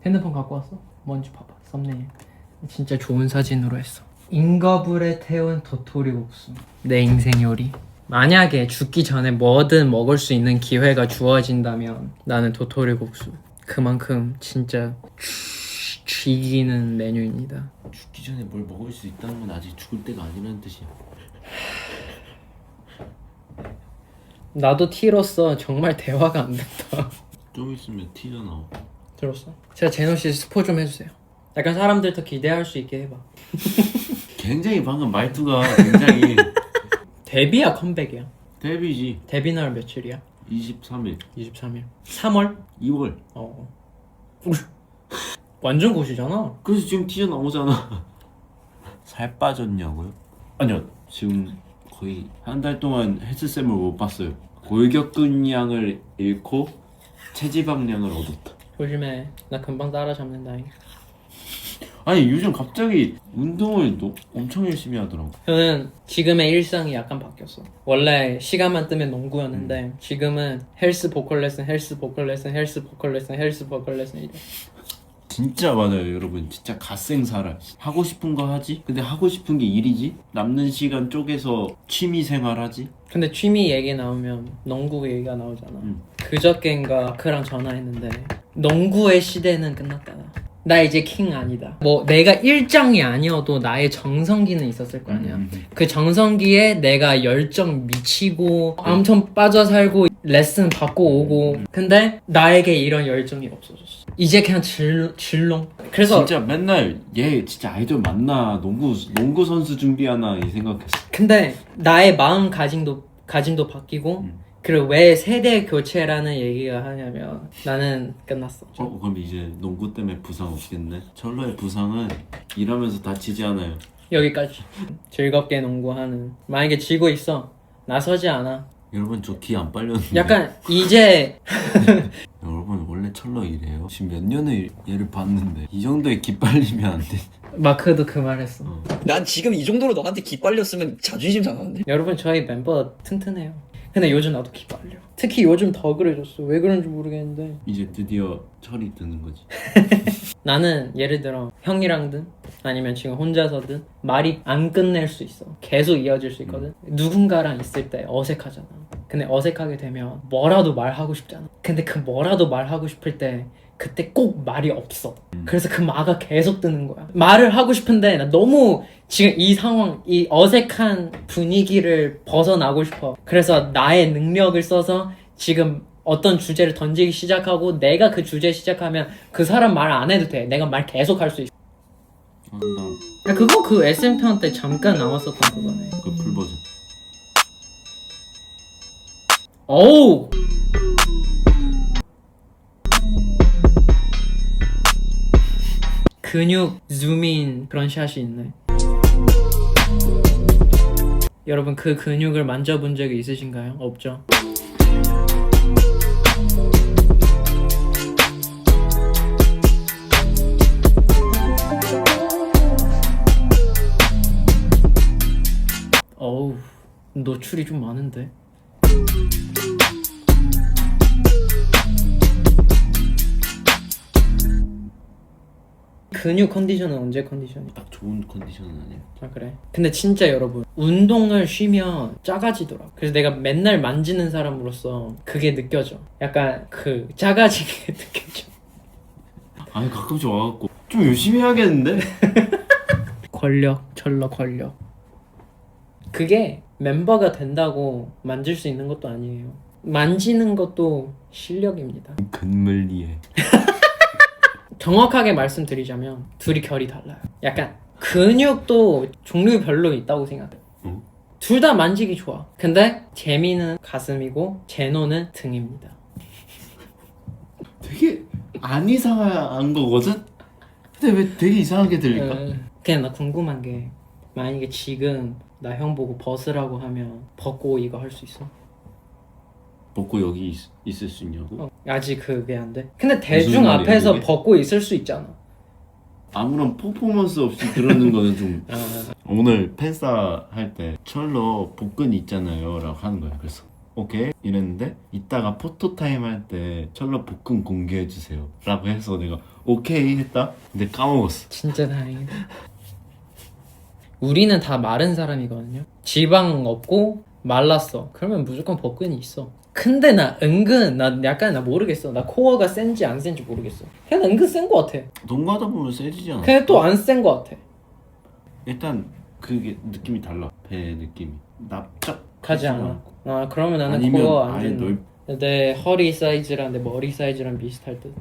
핸드폰 갖고 왔어? 뭔지 봐봐. 썸네일. 진짜 좋은 사진으로 했어. 인거불에 태운 도토리국수. 내 인생 요리. 만약에 죽기 전에 뭐든 먹을 수 있는 기회가 주어진다면 나는 도토리국수. 그만큼 진짜 쥐기는 메뉴입니다. 죽기 전에 뭘 먹을 수 있다는 건 아직 죽을 때가 아니라는 뜻이야. 나도 T로서 정말 대화가 안 된다. 좀 있으면 티가 나와. 들었어? 제가 제노씨 스포 좀 해주세요. 약간 사람들 더 기대할 수 있게 해봐. 굉장히 방금 말투가 굉장히 데뷔야 컴백이야? 데뷔지. 데뷔 날 며칠이야? 23일 23일 3월? 2월. 완전 고시잖아. 그래서 지금 티저 나오잖아. 살 빠졌냐고요? 아니요, 지금 거의 한 달 동안 헬스쌤을 못 봤어요. 골격근량을 잃고 체지방량을 얻었다. 조심해. 나 금방 따라잡는다잉. 아니 요즘 갑자기 운동을 엄청 열심히 하더라고. 저는 지금의 일상이 약간 바뀌었어. 원래 시간만 뜨면 농구였는데 지금은 헬스 보컬 레슨, 헬스 보컬 레슨, 헬스 보컬 레슨, 헬스 보컬 레슨 이래. 진짜 많아요 여러분. 진짜 갓생살아. 하고 싶은 거 하지? 근데 하고 싶은 게 일이지? 남는 시간 쪼개서 취미생활 하지? 근데 취미 얘기 나오면 농구 얘기가 나오잖아. 그저께인가 그랑 전화했는데 농구의 시대는 끝났다. 나 이제 킹 아니다. 뭐 내가 일장이 아니어도 나의 정성기는 있었을 거 아니야. 그 정성기에 내가 열정 미치고 엄청 빠져 살고 레슨 받고 오고. 근데 나에게 이런 열정이 없어졌어. 이제 그냥 질롱. 그래서 진짜 맨날 얘 진짜 아이돌 맞나? 농구 선수 준비하나 이 생각했어. 근데 나의 마음가짐도 바뀌고 그리고 왜 세대 교체라는 얘기가 하냐면 나는 끝났어. 그럼 이제 농구 때문에 부상 없겠네? 철러의 부상은 일하면서 다치지 않아요. 여기까지. 즐겁게 농구하는. 만약에 지고 있어. 나서지 않아. 여러분 저 기 안 빨렸는데. 약간 이제 여러분 원래 철러 이래요? 지금 몇 년을 얘를 봤는데 이 정도의 기 빨리면 안 돼. 마크도 그 말 했어. 난 지금 이 정도로 너한테 기 빨렸으면 자존심 상하는데? 여러분 저희 멤버 튼튼해요. 근데 요즘 나도 기 빨려. 특히 요즘 더 그래졌어. 왜 그런지 모르겠는데 이제 드디어 철이 드는 거지. 나는 예를 들어 형이랑든 아니면 지금 혼자서든 말이 안 끝낼 수 있어. 계속 이어질 수 있거든. 누군가랑 있을 때 어색하잖아. 근데 어색하게 되면 뭐라도 말하고 싶잖아. 근데 그 뭐라도 말하고 싶을 때 그때 꼭 말이 없어. 그래서 그 마가 계속 뜨는 거야. 말을 하고 싶은데 나 너무 지금 이 상황, 이 어색한 분위기를 벗어나고 싶어. 그래서 나의 능력을 써서 지금 어떤 주제를 던지기 시작하고 내가 그 주제 시작하면 그 사람 말 안 해도 돼. 내가 말 계속 할 수 있어. 야, 그거 그 SM10 때 잠깐 나왔었던 그거네. 그 풀버전. 어우! 근육 줌인 그런 샷이 있네. 여러분 그 근육을 만져본 적이 있으신가요? 없죠? 어우, 노출이 좀 많은데? 근육 컨디션은 언제 컨디션이? 딱 좋은 컨디션은 아니야. 아 그래? 근데 진짜 여러분 운동을 쉬면 작아지더라. 그래서 내가 맨날 만지는 사람으로서 그게 느껴져. 약간 그 작아지게 느껴져. 아니 가끔씩 와갖고 좀 열심히 해야겠는데? 권력, 철러 권력. 그게 멤버가 된다고 만질 수 있는 것도 아니에요. 만지는 것도 실력입니다. 근물리에. 정확하게 말씀드리자면 둘이 결이 달라요. 약간 근육도 종류별로 있다고 생각해요. 둘 다 만지기 좋아. 근데 재미는 가슴이고 제노는 등입니다. 되게 안 이상한 거거든? 근데 왜 되게 이상하게 들릴까? 그냥 나 궁금한 게 만약에 지금 나 형 보고 벗으라고 하면 벗고 이거 할 수 있어? 벗고 여기 있을 수 있냐고? 아직 그게 안 돼? 근데 대중 무슨 말이야, 앞에서 그게? 벗고 있을 수 있잖아. 아무런 퍼포먼스 없이 그러는 거는 좀 아, 오늘 팬싸 할 때 철러 복근 있잖아요 라고 하는 거야. 그래서 오케이 이랬는데 이따가 포토타임 할 때 철러 복근 공개해주세요 라고 해서 내가 오케이 했다. 근데 까먹었어. 진짜 다행이다. 우리는 다 마른 사람이거든요. 지방 없고 말랐어. 그러면 무조건 복근이 있어. 근데 나 은근 나 약간 나 모르겠어. 나 코어가 센지 안 센지 모르겠어. 그냥 은근 센 거 같아. 농구하다 보면 세지지 않아? 그냥 또 안 센 거 같아. 일단 그게 느낌이 달라. 배 느낌이 납작 가지 않아. 아 그러면 나는 아니면 코어 안 아예 된다. 내 허리 사이즈랑 내 머리 사이즈랑 비슷할 듯.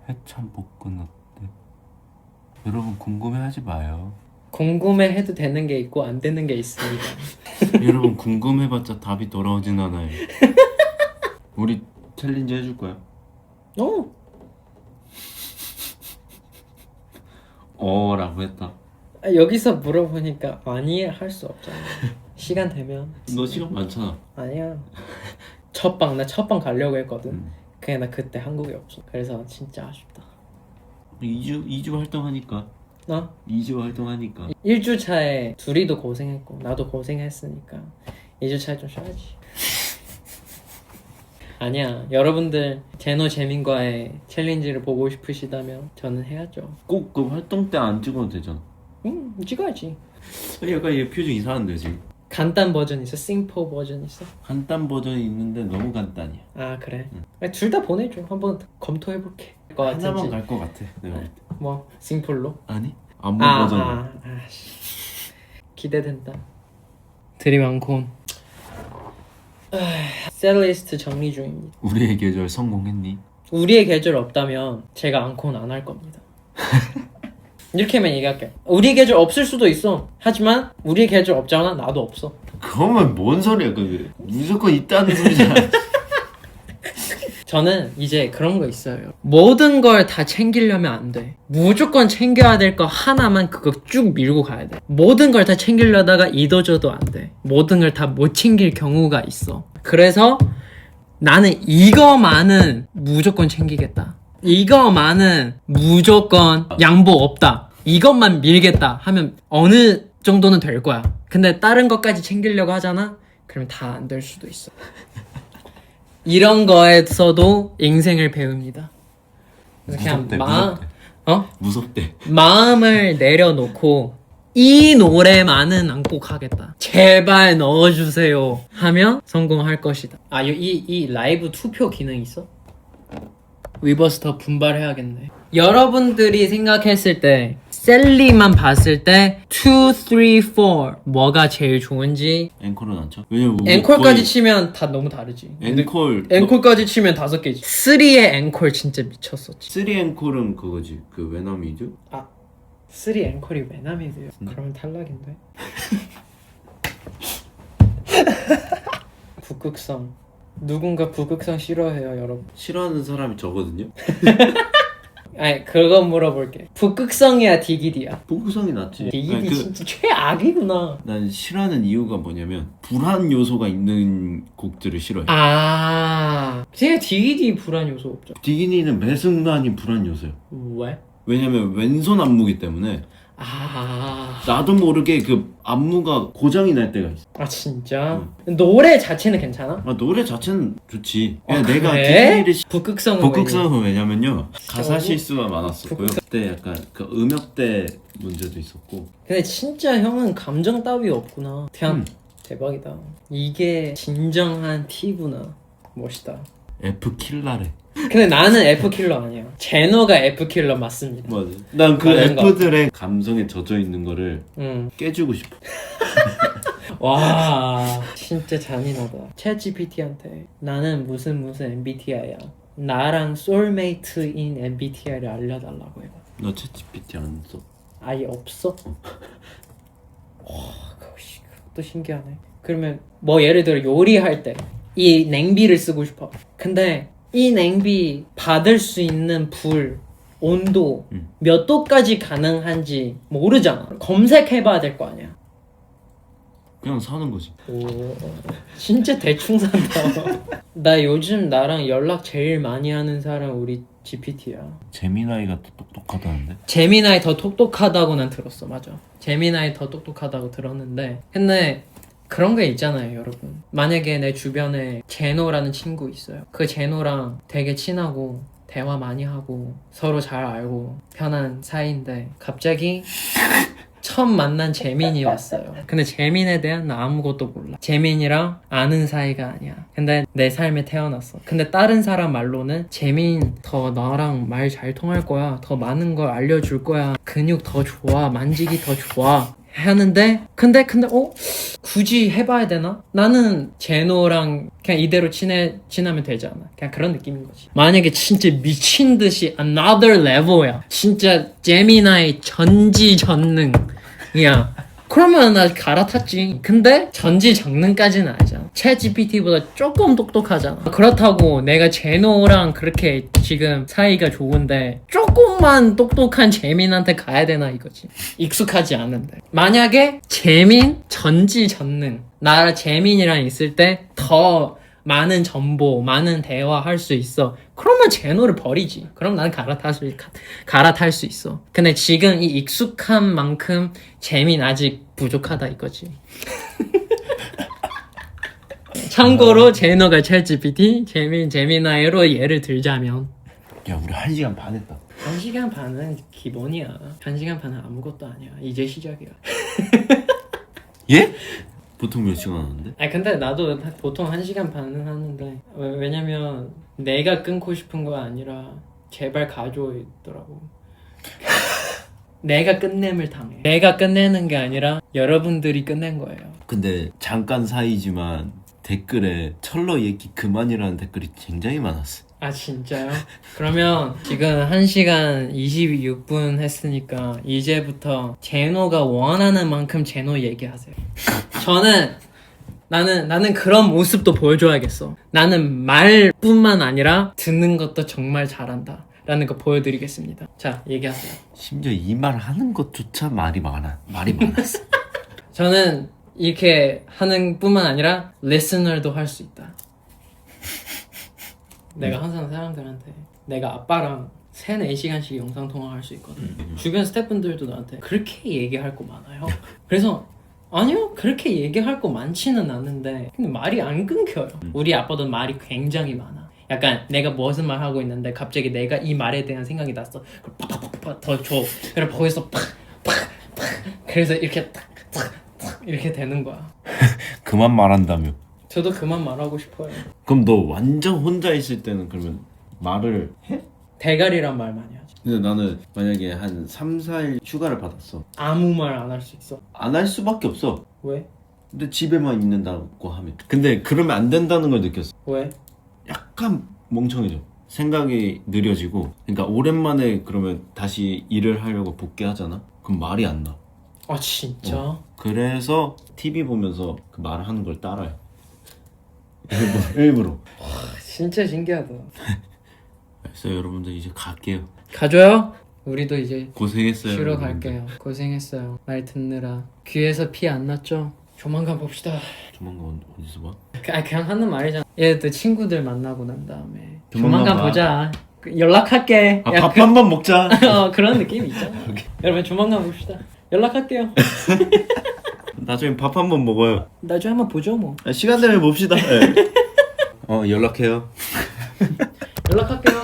해참 복근 어때? 여러분 궁금해하지 마요. 궁금해해도 되는 게 있고 안 되는 게 있습니다. 여러분 궁금해봤자 답이 돌아오진 않아요. 우리 챌린지 해줄 거야? 라고 했다. 여기서 물어보니까 아니 할 수 없잖아. 시간 되면. 너 시간 많잖아. 아니야. 나 첫 방 가려고 했거든. 그냥 나 그때 한국에 없어. 그래서 진짜 아쉽다. 2주 활동하니까. 2주 활동하니까. 1주 차에 둘이도 고생했고 나도 고생했으니까 2주 차에 좀 쉬어야지. 아니야. 여러분들 제노 재민과의 챌린지를 보고 싶으시다면 저는 해야죠. 꼭 그 활동 때 안 찍어도 되잖아. 찍어야지. 약간 얘 표정 이상한데 지금. 간단 버전 있어? 심플 버전 있어? 간단 버전이 있는데 너무 간단이야. 아 그래? 둘 다 보내줘. 한번 검토해볼게. 하나만 갈 것 같아. 내가 볼 때. 뭐 심플로? 아니? 안무 버전. 기대된다. 드림 안콘. 셀리스트 정리 중입니다. 우리의 계절 성공했니? 우리의 계절 없다면 제가 안콘 안 할 겁니다. 이렇게만 얘기할게. 우리의 계절 없을 수도 있어. 하지만 우리의 계절 없잖아. 나도 없어. 그러면 뭔 소리야 그게. 무조건 있다는 소리잖아. 저는 이제 그런 거 있어요. 모든 걸 다 챙기려면 안 돼. 무조건 챙겨야 될 거 하나만 그거 쭉 밀고 가야 돼. 모든 걸 다 챙기려다가 이도저도 안 돼. 모든 걸 다 못 챙길 경우가 있어. 그래서 나는 이거만은 무조건 챙기겠다. 이거만은 무조건 양보 없다. 이것만 밀겠다 하면 어느 정도는 될 거야. 근데 다른 것까지 챙기려고 하잖아? 그러면 다 안 될 수도 있어. 이런 거에서도 인생을 배웁니다. 그래서 무섭대, 무섭대. 마음을 내려놓고 이 노래만은 안 꼭 하겠다. 제발 넣어주세요. 하면 성공할 것이다. 이 라이브 투표 기능 있어? 위버스터 분발해야겠네. 여러분들이 생각했을 때 셀리만 봤을 때 2, 3, 4 뭐가 제일 좋은지. 앵콜은 안 쳐? 왜냐면 앵콜까지 치면 다 너무 다르지. 앵콜까지 치면 5개지. 3의 앵콜 진짜 미쳤었지. 3 앵콜은 그거지. 그 외남이죠? 3 앵콜이 외남이세요? 그러면 탈락인데. 북극성. 누군가 북극성 싫어해요, 여러분. 싫어하는 사람이 저거든요? 아니, 그거 물어볼게. 북극성이야, 디기디야? 북극성이 낫지. 디기디 진짜 최악이구나. 난 싫어하는 이유가 뭐냐면 불안 요소가 있는 곡들을 싫어해. 제가 디기디 불안 요소 없죠. 디기니는 매 순간이 불안 요소야. 왜? 왜냐면 왼손 안무기 때문에 나도 모르게 그 안무가 고장이 날 때가 있어. 진짜? 노래 자체는 괜찮아? 노래 자체는 좋지. 그냥 내가 그래? 디기니를 북극성은 왜냐면요 가사 실수가 많았었고요. 그때 약간 그 음역대 문제도 있었고. 근데 진짜 형은 감정 따위 없구나. 그냥 대박이다. 이게 진정한 T구나. 멋있다. F킬러래. 근데 나는 F킬러 아니야. 제노가 F킬러 맞습니다. 맞아. 난 그 맞는 거 F들의 감성에 젖어 있는 거를 깨주고 싶어. 와 진짜 잔인하다. 챗GPT한테 나는 무슨 MBTI야. 나랑 소울메이트인 MBTI를 알려달라고 해봐. 너 챗GPT 안 써? 아예 없어? 그것도 신기하네. 그러면 뭐 예를 들어 요리할 때 이 냉비를 쓰고 싶어. 근데 이 냉비 받을 수 있는 불 온도 몇 도까지 가능한지 모르잖아. 검색해봐야 될 거 아니야. 그냥 사는 거지. 오, 진짜 대충 산다. 나 요즘 나랑 연락 제일 많이 하는 사람 우리 GPT야. 제미나이가 더 똑똑하다는데? 제미나이 더 똑똑하다고 난 들었어. 맞아. 제미나이 더 똑똑하다고 들었는데 근데 그런 게 있잖아요, 여러분. 만약에 내 주변에 제노라는 친구 있어요. 그 제노랑 되게 친하고 대화 많이 하고 서로 잘 알고 편한 사이인데 갑자기 처음 만난 재민이 왔어요. 근데 재민에 대한 나 아무것도 몰라. 재민이랑 아는 사이가 아니야. 근데 내 삶에 태어났어. 근데 다른 사람 말로는 재민 더 너랑 말 잘 통할 거야. 더 많은 걸 알려줄 거야. 근육 더 좋아. 만지기 더 좋아. 하는데 근데 굳이 해봐야 되나? 나는 제노랑 그냥 이대로 지나면 되잖아. 그냥 그런 느낌인 거지. 만약에 진짜 미친 듯이 another level야. 진짜 제미나의 전지전능이야. 그러면 나 갈아탔지. 근데 전지전능까지는 아니잖아. 챗GPT보다 조금 똑똑하잖아. 그렇다고 내가 제노랑 그렇게 지금 사이가 좋은데 조금만 똑똑한 재민한테 가야 되나 이거지. 익숙하지 않은데. 만약에 재민 전지전능. 나 재민이랑 있을 때 더 많은 정보, 많은 대화 할 수 있어. 그러면 제노를 버리지. 그럼 나는 갈아탈 수 있어. 근데 지금 이 익숙한 만큼 재민 아직 부족하다 이거지. 참고로 제노가 챗GPT, 제미나이로 예를 들자면 야 우리 1시간 반 했다. 1시간 반은 기본이야. 1시간 반은 아무것도 아니야. 이제 시작이야. 예? 보통 몇 시간 하는데? 아니 근데 나도 보통 1시간 반은 하는데 왜냐면 내가 끊고 싶은 거 아니라 제발 가줘 있더라고. 내가 끝냄을 당해. 내가 끝내는 게 아니라 여러분들이 끝낸 거예요. 근데 잠깐 사이지만 댓글에 철러 얘기 그만이라는 댓글이 굉장히 많았어. 아 진짜요? 그러면 지금 1시간 26분 했으니까 이제부터 제노가 원하는 만큼 제노 얘기하세요. 나는 그런 모습도 보여줘야겠어. 나는 말뿐만 아니라 듣는 것도 정말 잘한다 라는 거 보여드리겠습니다. 자 얘기하세요. 심지어 이 말 하는 것조차 말이 많았어. 저는 이렇게 하는 뿐만 아니라 리스너도 할 수 있다. 내가 항상 사람들한테 내가 아빠랑 3-4시간씩 영상통화할 수 있거든. 주변 스태프분들도 나한테 그렇게 얘기할 거 많아요? 그래서 아니요 그렇게 얘기할 거 많지는 않은데 근데 말이 안 끊겨요. 우리 아빠도 말이 굉장히 많아. 약간 내가 무슨 말 하고 있는데 갑자기 내가 이 말에 대한 생각이 났어. 그럼 팍팍팍 더 줘. 그래 거기서 팍팍팍 그래서 이렇게 탁탁탁 이렇게 되는 거야. 그만 말한다며. 저도 그만 말하고 싶어요. 그럼 너 완전 혼자 있을 때는 그러면 말을 해? 대가리란 말 많이 하지. 근데 나는 만약에 한 3-4일 휴가를 받았어. 아무 말 안 할 수 있어. 안 할 수밖에 없어. 왜? 근데 집에만 있는다고 하면. 근데 그러면 안 된다는 걸 느꼈어. 왜? 약간 멍청해져. 생각이 느려지고. 그러니까 오랜만에 그러면 다시 일을 하려고 복귀하잖아. 그럼 말이 안 나. 아 진짜? 그래서 TV 보면서 그 말을 하는 걸 따라해. 일부러. 진짜 신기하다. 그래서 여러분들 이제 갈게요. 가줘요? 우리도 이제 고생했어요. 쉬러 여러분들. 갈게요. 고생했어요. 말 듣느라 귀에서 피 안 났죠? 조만간 봅시다. 조만간 어디서 봐? 그냥 하는 말이잖아. 얘도 친구들 만나고 난 다음에 조만간 조만간 봐. 보자. 연락할게. 아, 밥 한 번 먹자. 그런 느낌 있잖아. 여러분 조만간 봅시다. 연락할게요. 나중에 밥 한 번 먹어요. 나중에 한번 보죠 뭐. 시간 되면 봅시다. 네. 연락해요. 연락할게요.